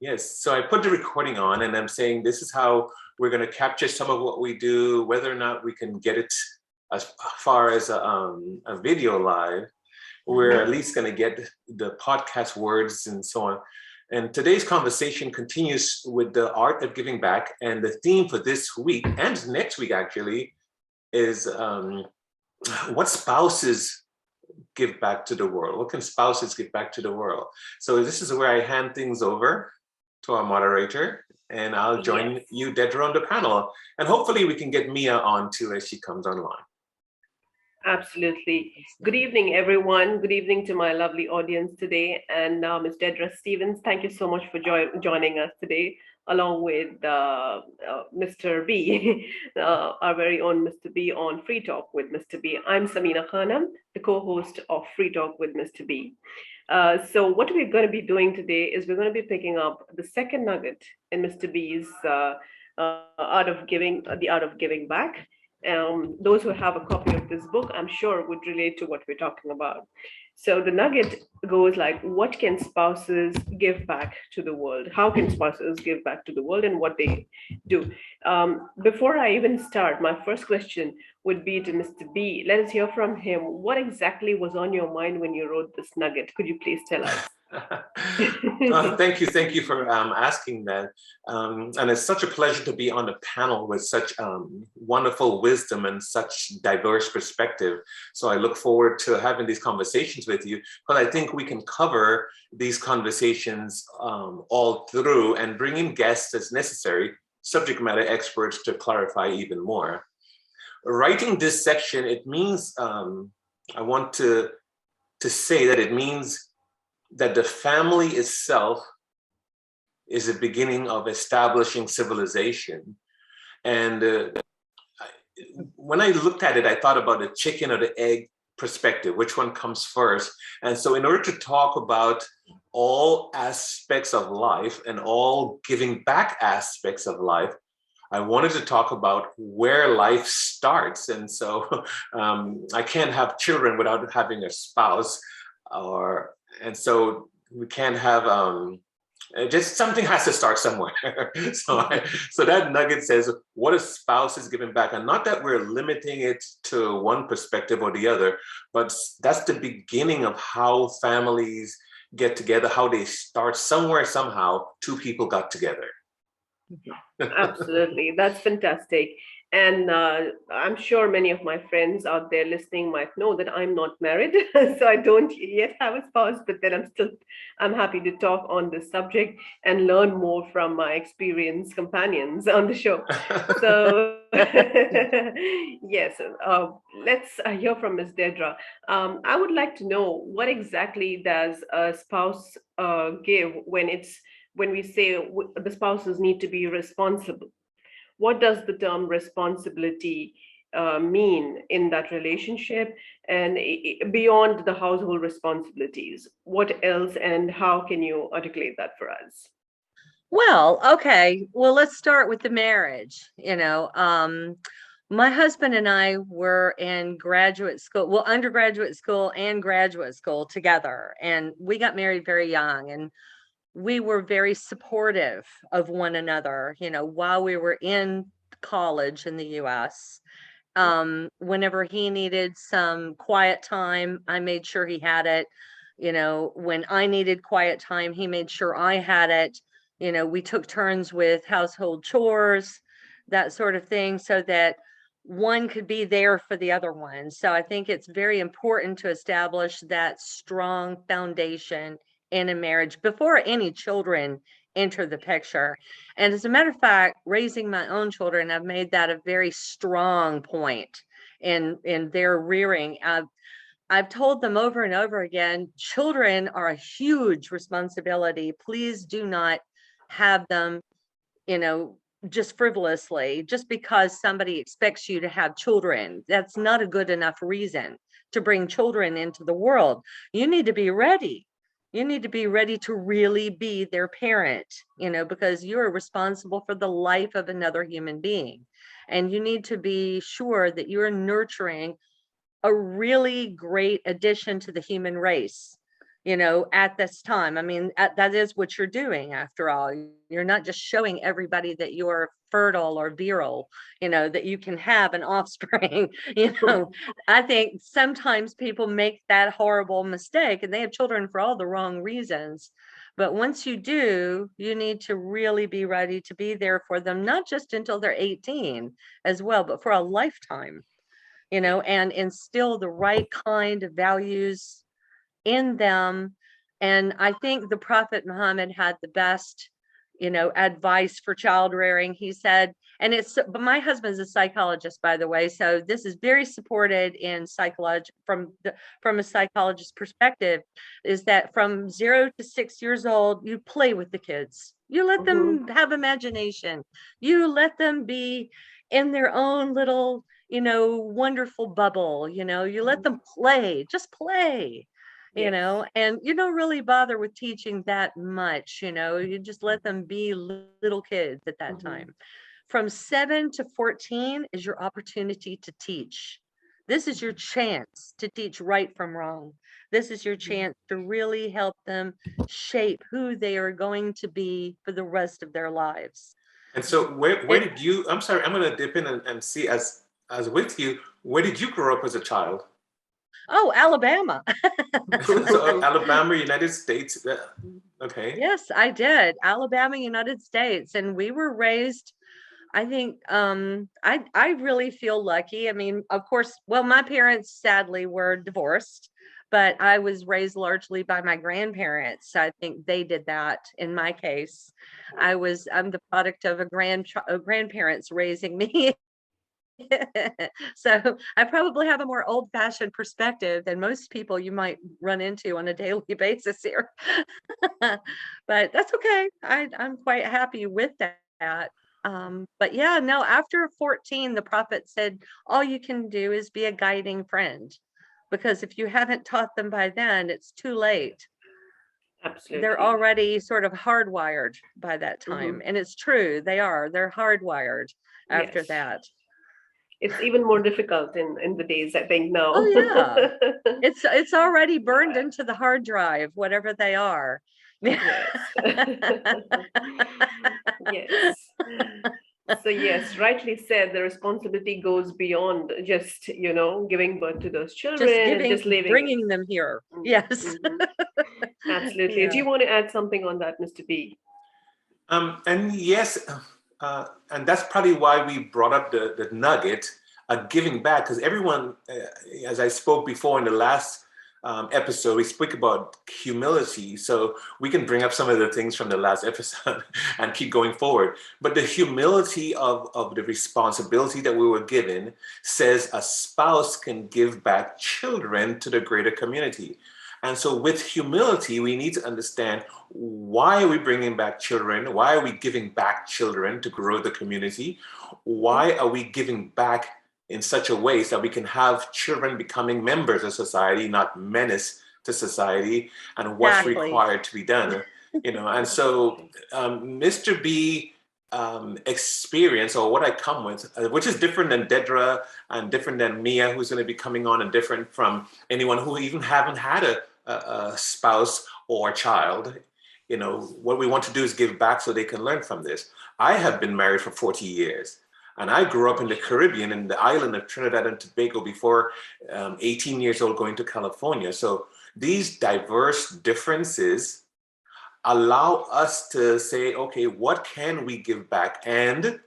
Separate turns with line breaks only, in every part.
Yes, so I put the recording on and I'm saying this is how we're going to capture some of what we do, whether or not we can get it as far as a video live. We're at least going to get the podcast words and so on. And today's conversation continues with the art of giving back. And the theme for this week and next week actually is what spouses give back to the world? What can spouses give back to the world? So this is where I hand things over to our moderator, and I'll join you, Dedra, on the panel. And hopefully we can get Mia on too as she comes online.
Absolutely. Good evening, everyone. Good evening to my lovely audience today. And Ms. Dedra Stevenson, thank you so much for joining us today, along with Mr. B, our very own Mr. B on Freetalk with Mr. B. I'm Sameena Khanam, the co-host of Freetalk with Mr. B. So what we're going to be doing today is we're going to be picking up the second nugget in Mr. B's art of giving, the art of giving back. Those who have a copy of this book, I'm sure would relate to what we're talking about. So the nugget goes like, what can spouses give back to the world? How can spouses give back to the world and what they do? Before I even start, my first question would be to Mr. B. Let us hear from him. What exactly was on your mind when you wrote this nugget? Could you please tell us?
Thank you for asking that. And it's such a pleasure to be on the panel with such wonderful wisdom and such diverse perspective. So I look forward to having these conversations with you, but I think we can cover these conversations all through and bring in guests as necessary, subject matter experts to clarify even more. Writing this section, it means, I want to say that it means that the family itself is the beginning of establishing civilization. And when I looked at it, I thought about the chicken or the egg perspective, which one comes first? And so in order to talk about all aspects of life and all giving back aspects of life, I wanted to talk about where life starts. And so I can't have children without having a spouse, and so we can't have, just something has to start somewhere. So that nugget says, what is spouses giving back? And not that we're limiting it to one perspective or the other, but that's the beginning of how families get together, how they start somewhere, somehow, two people got together.
Absolutely, that's fantastic. And I'm sure many of my friends out there listening might know that I'm not married, so I don't yet have a spouse, but then I'm happy to talk on this subject and learn more from my experienced companions on the show. So yes, let's hear from Ms. Dedra. I would like to know, what exactly does a spouse give when we say the spouses need to be responsible? What does the term responsibility mean in that relationship? And beyond the household responsibilities, what else and how can you articulate that for us?
Well, okay. Well, let's start with the marriage. My husband and I were in graduate school, undergraduate school and graduate school together. And we got married very young. And we were very supportive of one another, while we were in college in the US. Whenever he needed some quiet time, I made sure he had it. When I needed quiet time, he made sure I had it. We took turns with household chores, that sort of thing, so that one could be there for the other one. So I think it's very important to establish that strong foundation in a marriage before any children enter the picture. And as a matter of fact, raising my own children, I've made that a very strong point in their rearing. I've told them over and over again, children are a huge responsibility. Please do not have them, just frivolously, just because somebody expects you to have children. That's not a good enough reason to bring children into the world. You need to be ready. You need to be ready to really be their parent, because you're responsible for the life of another human being. And you need to be sure that you're nurturing a really great addition to the human race. at this time. I mean, that is what you're doing after all. You're not just showing everybody that you're fertile or virile, that you can have an offspring. I think sometimes people make that horrible mistake and they have children for all the wrong reasons. But once you do, you need to really be ready to be there for them, not just until they're 18 as well, but for a lifetime, and instill the right kind of values in them. And I think the Prophet Muhammad had the best, advice for child rearing. He said, but my husband's a psychologist, by the way, so this is very supported in psychology from a psychologist's perspective, is that from 0 to 6 years old, you play with the kids. You let them have imagination. You let them be in their own little, wonderful bubble. You let them play, just play. And you don't really bother with teaching that much, you just let them be little kids at that time. From 7 to 14 is your opportunity to teach. This is your chance to teach right from wrong. This is your chance to really help them shape who they are going to be for the rest of their lives.
And so where did you, I'm sorry, I'm going to dip in and see as with you, where did you grow up as a child?
Oh, Alabama.
So Alabama, United States. Okay.
Yes, I did. Alabama, United States. And we were raised, I think, I really feel lucky. I mean, of course, well, my parents sadly were divorced, but I was raised largely by my grandparents. I think they did that in my case. I'm the product of grandparents raising me. So I probably have a more old-fashioned perspective than most people you might run into on a daily basis here. But that's okay. I'm quite happy with that. But yeah, no, after 14, the Prophet said, all you can do is be a guiding friend, because if you haven't taught them by then, it's too late.
Absolutely.
They're already sort of hardwired by that time. And it's true, they're hardwired after that.
It's even more difficult in the days, I think, now.
Oh yeah, it's already burned into the hard drive, whatever they are.
Yes. Yes. So yes, rightly said, the responsibility goes beyond just, giving birth to those children, just
bringing them here. Yes.
Absolutely. Yeah. Do you want to add something on that, Mr. B?
And yes, and that's probably why we brought up the nugget of giving back, because everyone, as I spoke before in the last episode, we spoke about humility. So we can bring up some of the things from the last episode and keep going forward. But the humility of the responsibility that we were given says a spouse can give back children to the greater community. And so with humility, we need to understand, why are we bringing back children? Why are we giving back children to grow the community? Why are we giving back in such a way so that we can have children becoming members of society, not menace to society, and what's required to be done? And so Mr. B experience, or what I come with, which is different than Dedra and different than Mia, who's going to be coming on, and different from anyone who even haven't had a spouse or a child. What we want to do is give back so they can learn from this. I have been married for 40 years, and I grew up in the Caribbean, in the island of Trinidad and Tobago, before 18 years old, going to California. So these diverse differences allow us to say, okay, what can we give back? And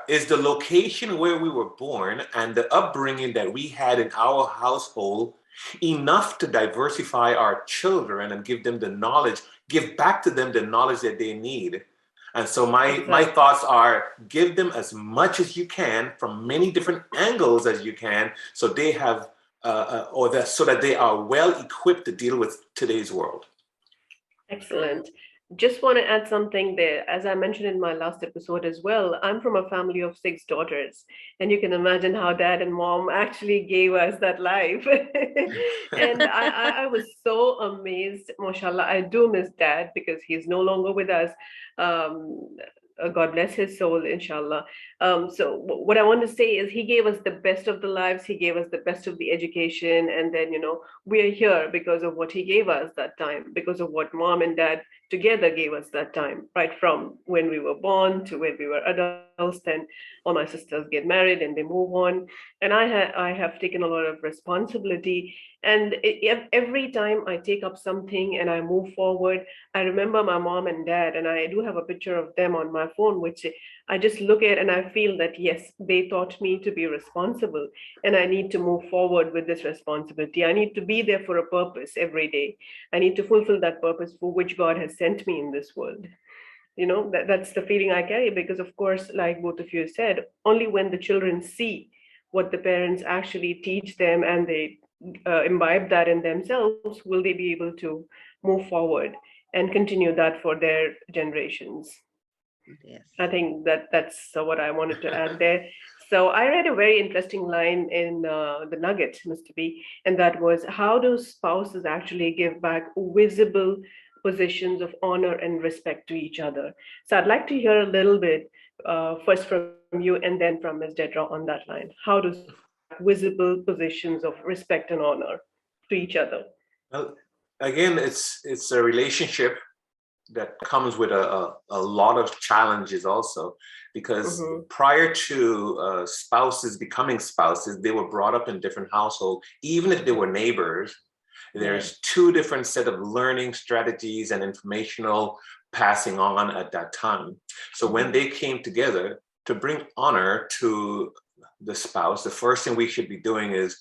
is the location where we were born and the upbringing that we had in our household enough to diversify our children and give them the knowledge, give back to them the knowledge that they need? And so my thoughts are, give them as much as you can from many different angles as you can, so they have, so that they are well equipped to deal with today's world.
Excellent. Just want to add something there. As I mentioned in my last episode as well, I'm from a family of 6 daughters, and you can imagine how dad and mom actually gave us that life. And I was so amazed, mashallah. I do miss dad because he's no longer with us, God bless his soul, inshallah. So what I want to say is he gave us the best of the lives, he gave us the best of the education, and then, we're here because of what he gave us that time, because of what mom and dad together gave us that time, right from when we were born to when we were adults. Then all my sisters get married and they move on, and I have taken a lot of responsibility. And every time I take up something and I move forward, I remember my mom and dad, and I do have a picture of them on my phone, which I just look at and I feel that, yes, they taught me to be responsible, and I need to move forward with this responsibility. I need to be there for a purpose every day. I need to fulfill that purpose for which God has sent me in this world. That's the feeling I carry, because, of course, like both of you said, only when the children see what the parents actually teach them and they imbibe that in themselves will they be able to move forward and continue that for their generations.
Yes.
I think that's what I wanted to add there. So I read a very interesting line in the Nugget, MrB, and that was, how do spouses actually give back visible positions of honor and respect to each other? So I'd like to hear a little bit first from you and then from Ms. Dedra on that line. How do visible positions of respect and honor to each other?
Well, again, it's a relationship that comes with a lot of challenges also, because prior to spouses becoming spouses, they were brought up in different households. Even if they were neighbors, there's two different set of learning strategies and informational passing on at that time. So when they came together to bring honor to the spouse, the first thing we should be doing is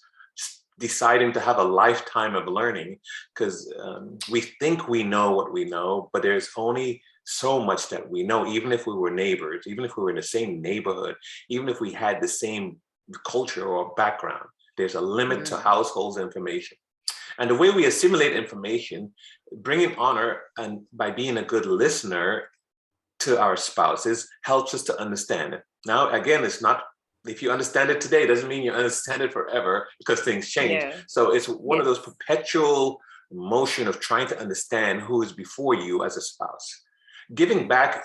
deciding to have a lifetime of learning, because we think we know what we know, but there's only so much that we know. Even if we were neighbors, even if we were in the same neighborhood, even if we had the same culture or background, there's a limit to households information. And the way we assimilate information, bringing honor and by being a good listener to our spouses, helps us to understand it. Now, again, it's not, if you understand it today, doesn't mean you understand it forever, because things change.
Yeah.
So it's one of those perpetual motion of trying to understand who is before you as a spouse. Giving back,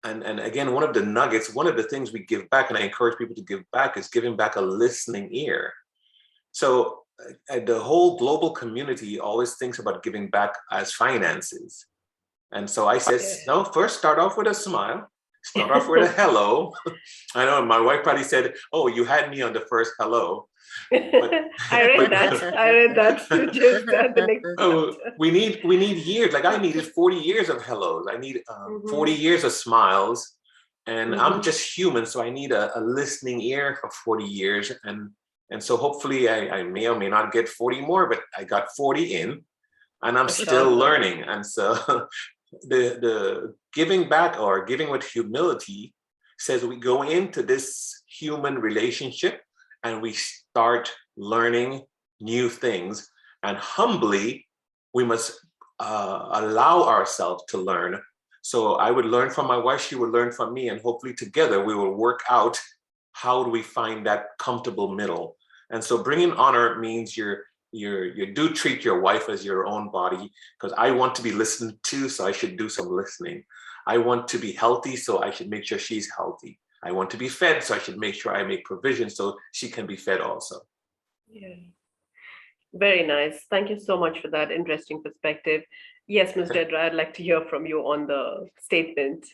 and again, one of the nuggets, one of the things we give back, and I encourage people to give back, is giving back a listening ear. So the whole global community always thinks about giving back as finances. And so I said, no, first start off with a smile. Start off with a hello. I know my wife probably said, oh, you had me on the first hello. But,
I read that. Just the next
we need years. Like I needed 40 years of hellos. I need 40 years of smiles. And I'm just human, so I need a listening ear for 40 years. And so hopefully I may or may not get 40 more, but I got 40 in, and I'm still learning. And so the giving back, or giving with humility, says we go into this human relationship and we start learning new things, and humbly we must allow ourselves to learn. So I would learn from my wife, she would learn from me, and hopefully together we will work out how do we find that comfortable middle. And so bringing honor means you do treat your wife as your own body, because I want to be listened to, so I should do some listening. I want to be healthy, so I should make sure she's healthy. I want to be fed, so I should make sure I make provisions so she can be fed also.
Yeah. Very nice. Thank you so much for that interesting perspective. Yes, Ms. Dedra, I'd like to hear from you on the statement.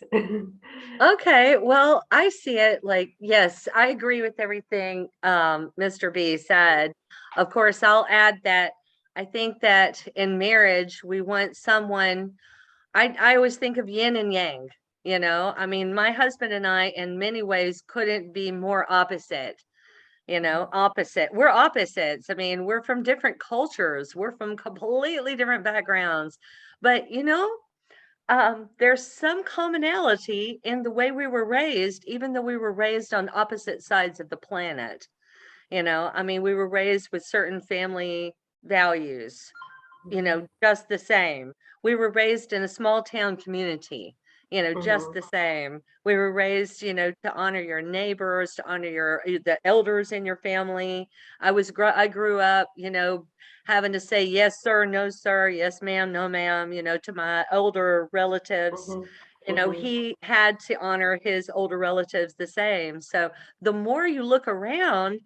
Okay, well, I see it like, yes, I agree with everything Mr. B said. Of course, I'll add that I think that in marriage, we want someone, I always think of yin and yang, I mean, my husband and I, in many ways, couldn't be more opposite. Opposite. We're opposites. I mean, we're from different cultures. We're from completely different backgrounds. But, there's some commonality in the way we were raised, even though we were raised on opposite sides of the planet. I mean, we were raised with certain family values, just the same. We were raised in a small town community. Just the same. We were raised, to honor your neighbors, to honor the elders in your family. I grew up, having to say yes, sir, no, sir, yes, ma'am, no, ma'am, to my older relatives, You know, he had to honor his older relatives the same. So the more you look around,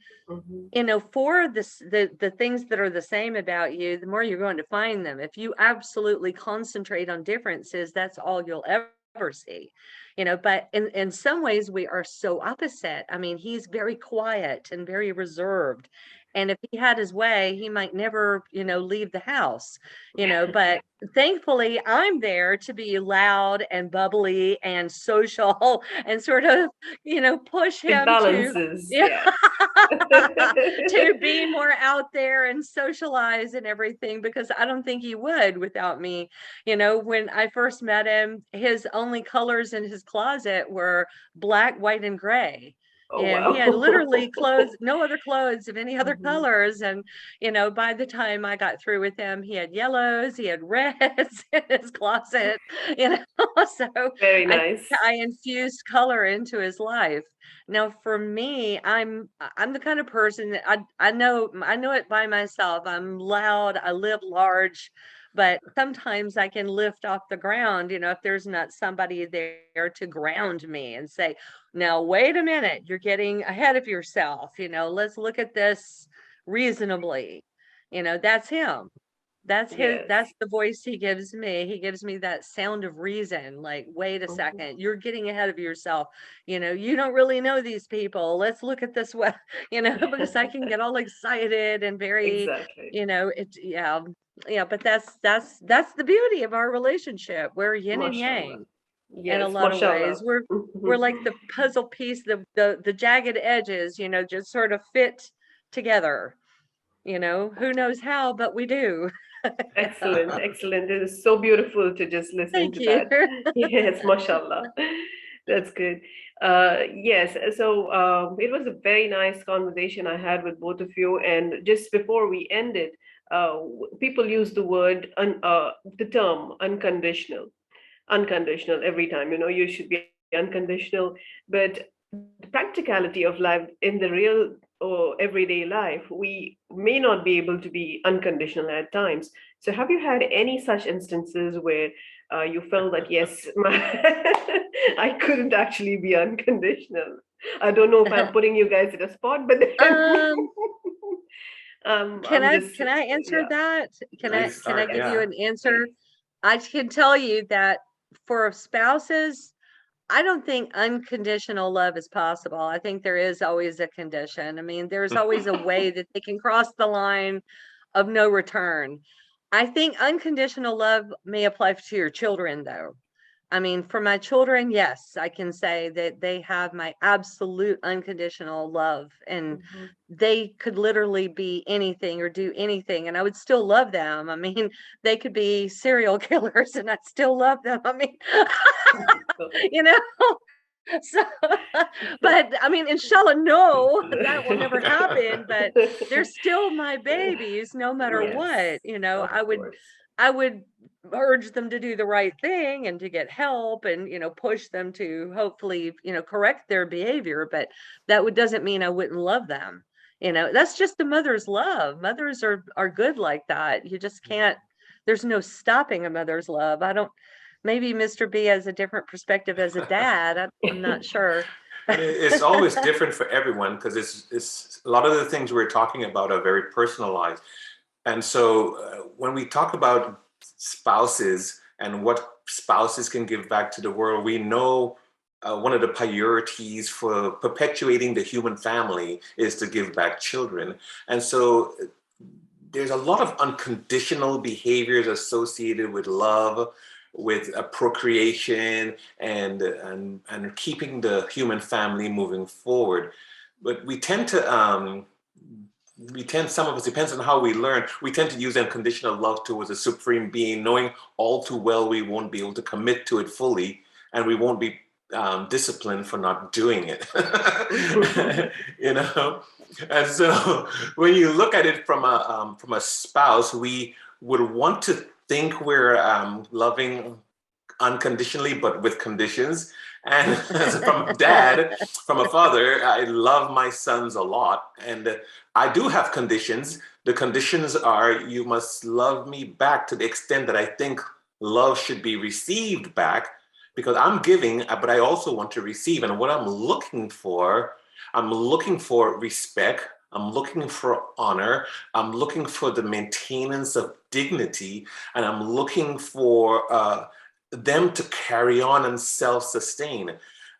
you know, for the things that are the same about you, the more you're going to find them. If you absolutely concentrate on differences, that's all you'll ever see. You know, but in some ways we are so opposite. I mean, he's very quiet and very reserved. And if he had his way, he might never, you know, leave the house, you know, but thankfully I'm there to be loud and bubbly and social and sort of, you know, push
It
him to,
balances,
yeah,
yeah.
to be more out there and socialize and everything, because I don't think he would without me. You know, when I first met him, his only colors in his closet were black, white, and gray.
Oh,
And he
wow.
had literally clothes, no other clothes of any other colors. And, you know, by the time I got through with him, he had yellows, he had reds in his closet, you know. So
Very nice.
I infused color into his life. Now, for me, I'm the kind of person that I know it by myself. I'm loud, I live large, but sometimes I can lift off the ground, you know, if there's not somebody there to ground me and say, now, wait a minute, you're getting ahead of yourself, you know, let's look at this reasonably. You know, that's him. That's
Yes.
the voice he gives me. He gives me that sound of reason, like, wait a second, you're getting ahead of yourself. You know, you don't really know these people. Let's look at this way, you know, because I can get all excited and very,
Exactly.
you know, yeah, but that's the beauty of our relationship. We're yin and
Mashallah.
yang in a
Yes,
lot of
mashallah.
ways. We're like the puzzle piece, the jagged edges, you know, just sort of fit together. You know, who knows how, but we do.
Excellent, excellent. It is so beautiful to just listen
Thank
to
you.
that. Yes, mashallah. That's good. Yes, so it was a very nice conversation I had with both of you. And just before we ended, people use the term unconditional every time. You know, you should be unconditional, but the practicality of life in the real or everyday life, we may not be able to be unconditional at times. So, have you had any such instances where you felt that yes, I couldn't actually be unconditional? I don't know if I'm putting you guys in a spot, but then
Um,
I'm just
can I answer
yeah.
that?
Please
Can I
start.
give you
Yeah.
an answer? I can tell you that for spouses, I don't think unconditional love is possible. I think there is always a condition. I mean, there's always a way that they can cross the line of no return. I think unconditional love may apply to your children, though. I mean, for my children, yes, I can say that they have my absolute unconditional love, and
Mhm.
they could literally be anything or do anything, and I would still love them. I mean, they could be serial killers, and I'd still love them. I mean, you know, so, but I mean, inshallah, no, that will never happen. But they're still my babies, no matter
Yes,
what. You know,
of course.
I would urge them to do the right thing and to get help and, you know, push them to hopefully, you know, correct their behavior. But doesn't mean I wouldn't love them. You know, that's just the mother's love. Mothers are good like that. You just can't, there's no stopping a mother's love. I don't, maybe Mr. B has a different perspective as a dad. I'm not sure.
And it's always different for everyone because it's a lot of the things we're talking about are very personalized. And so when we talk about spouses and what spouses can give back to the world, we know one of the priorities for perpetuating the human family is to give back children. And so there's a lot of unconditional behaviors associated with love, with procreation and keeping the human family moving forward. But some of us, depends on how we learn, we tend to use unconditional love towards a supreme being, knowing all too well we won't be able to commit to it fully, and we won't be disciplined for not doing it. You know, and so when you look at it from a spouse, we would want to think we're loving unconditionally, but with conditions. And from a dad, from a father, I love my sons a lot. And I do have conditions. The conditions are you must love me back to the extent that I think love should be received back. because I'm giving, but I also want to receive. And what I'm looking for respect. I'm looking for honor. I'm looking for the maintenance of dignity. And I'm looking for them to carry on and self-sustain.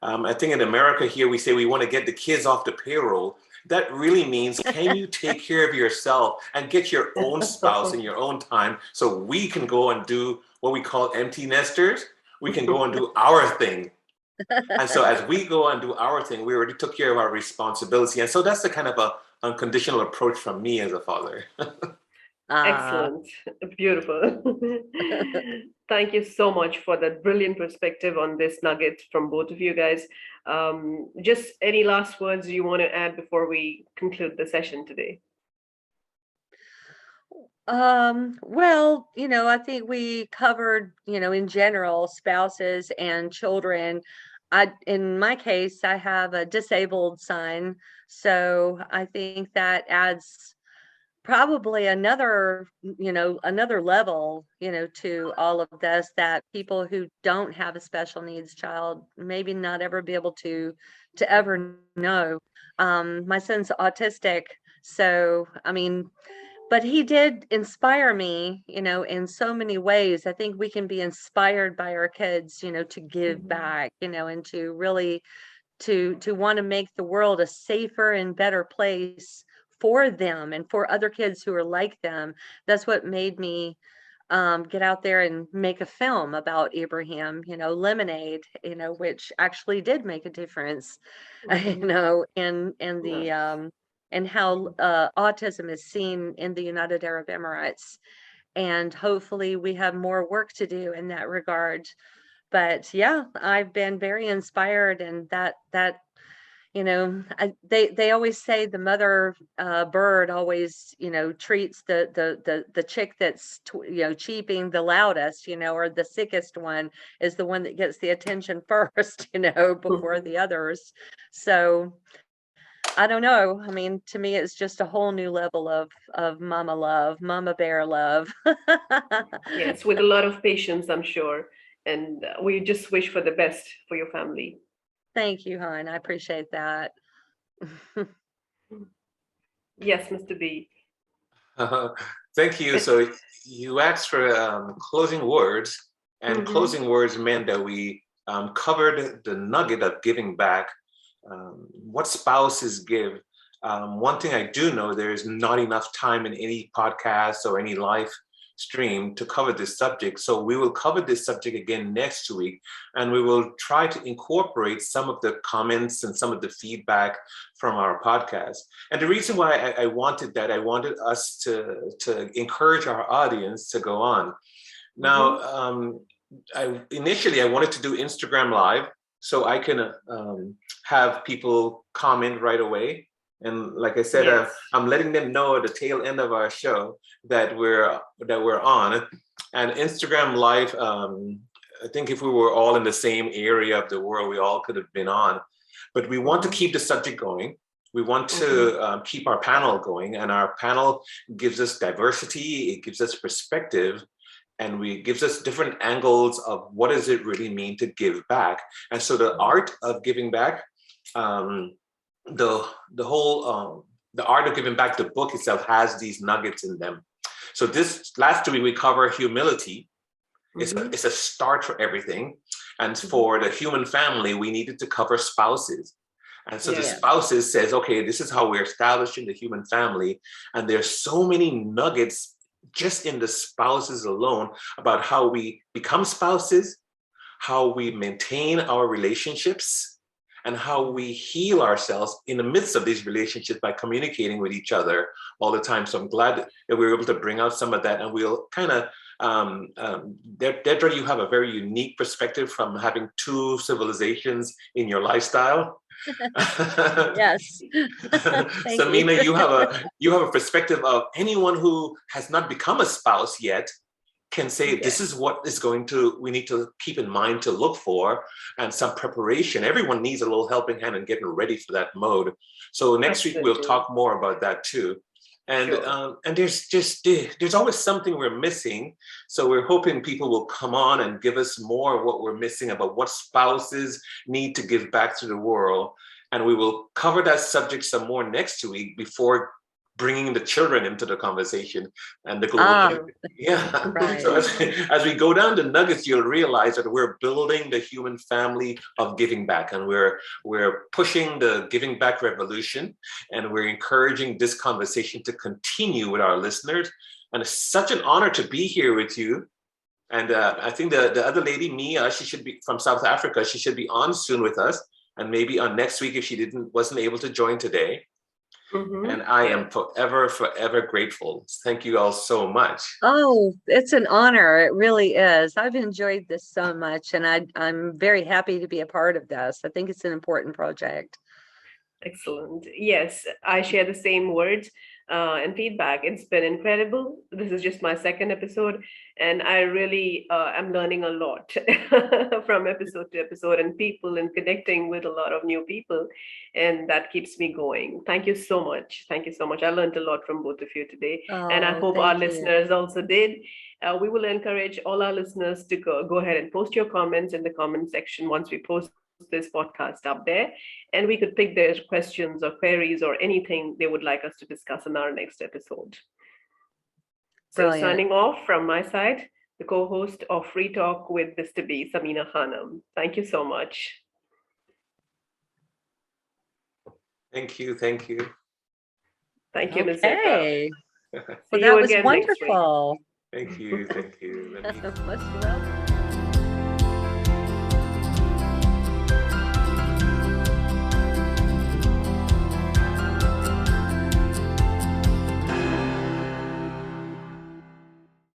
I think in America here, we say we want to get the kids off the payroll. That really means, can you take care of yourself and get your own spouse in your own time so we can go and do what we call empty nesters? We can go and do our thing. And so as we go and do our thing, we already took care of our responsibility. And so that's the kind of a unconditional approach from me as a father.
Excellent. Beautiful. Thank you so much for that brilliant perspective on this nugget from both of you guys. Just any last words you want to add before we conclude the session today?
Well, I think we covered, in general, spouses and children. In my case, I have a disabled son, so I think that adds probably another level, to all of this, that people who don't have a special needs child maybe not ever be able to ever know. My son's autistic, so but he did inspire me, in so many ways. I think we can be inspired by our kids, to give back, and to really to want to make the world a safer and better place for them and for other kids who are like them. That's what made me get out there and make a film about Abraham, Lemonade, which actually did make a difference, in the and how autism is seen in the United Arab Emirates. And hopefully we have more work to do in that regard. But yeah, I've been very inspired, and that they always say the mother bird always treats the chick that's cheeping the loudest, or the sickest one is the one that gets the attention first, before the others. So I don't know. To me, it's just a whole new level of mama love, mama bear love.
Yes, with a lot of patience, I'm sure. And we just wish for the best for your family.
Thank you, hon. I appreciate that.
Yes, Mr. B.
Thank you. So you asked for closing words, and closing words meant that we covered the nugget of giving back. What spouses give. One thing I do know, there's not enough time in any podcast or any live stream to cover this subject. So we will cover this subject again next week, and we will try to incorporate some of the comments and some of the feedback from our podcast. And the reason why I wanted that, I wanted us to encourage our audience to go on. Now, initially I wanted to do Instagram Live so I can have people comment right away. And like I said,
Yes.
I'm letting them know at the tail end of our show that we're on. And Instagram Live, I think if we were all in the same area of the world, we all could have been on. But we want to keep the subject going. We want to keep our panel going, and our panel gives us diversity. It gives us perspective, and gives us different angles of what does it really mean to give back. And so the art of giving back, the art of giving back, the book itself has these nuggets in them. So this last week we cover humility. It's a start for everything. And for the human family, we needed to cover spouses. And so the spouses says, okay, this is how we're establishing the human family. And there's so many nuggets just in the spouses alone about how we become spouses, how we maintain our relationships, and how we heal ourselves in the midst of these relationships by communicating with each other all the time. So I'm glad that we were able to bring out some of that, and we'll kind of, Dedra, you have a very unique perspective from having two civilizations in your lifestyle.
Yes.
Sameena, you have a perspective of anyone who has not become a spouse yet can say, this is what we need to keep in mind to look for, and some preparation. Everyone needs a little helping hand in getting ready for that mode. So next week we'll talk more about that too. And
Sure.
and there's always something we're missing. So we're hoping people will come on and give us more of what we're missing about what spouses need to give back to the world. And we will cover that subject some more next week before bringing the children into the conversation and the global. Yeah.
Right.
So as we go down the nuggets, you'll realize that we're building the human family of giving back, and we're pushing the giving back revolution, and we're encouraging this conversation to continue with our listeners. And it's such an honor to be here with you. And I think the other lady, Mia, she should be from South Africa. She should be on soon with us, and maybe on next week if she wasn't able to join today. And I am forever, forever grateful. Thank you all so much.
Oh, it's an honor. It really is. I've enjoyed this so much, and I'm very happy to be a part of this. I think it's an important project.
Excellent. Yes, I share the same words and feedback. It's been incredible. This is just my second episode, and I really am learning a lot from episode to episode, and people, and connecting with a lot of new people, and that keeps me going. Thank you so much. Thank you so much. I learned a lot from both of you today, and I hope our listeners also did. We will encourage all our listeners to go ahead and post your comments in the comment section once we post this podcast up there, and we could pick their questions or queries or anything they would like us to discuss in our next episode. So signing off from my side, the co-host of Freetalk with MrB, Sameena Khanam. Thank you so much.
Thank you. Thank you.
Thank you, Ms.
Okay.
Well,
that was wonderful.
Thank you. Thank you.
Most welcome.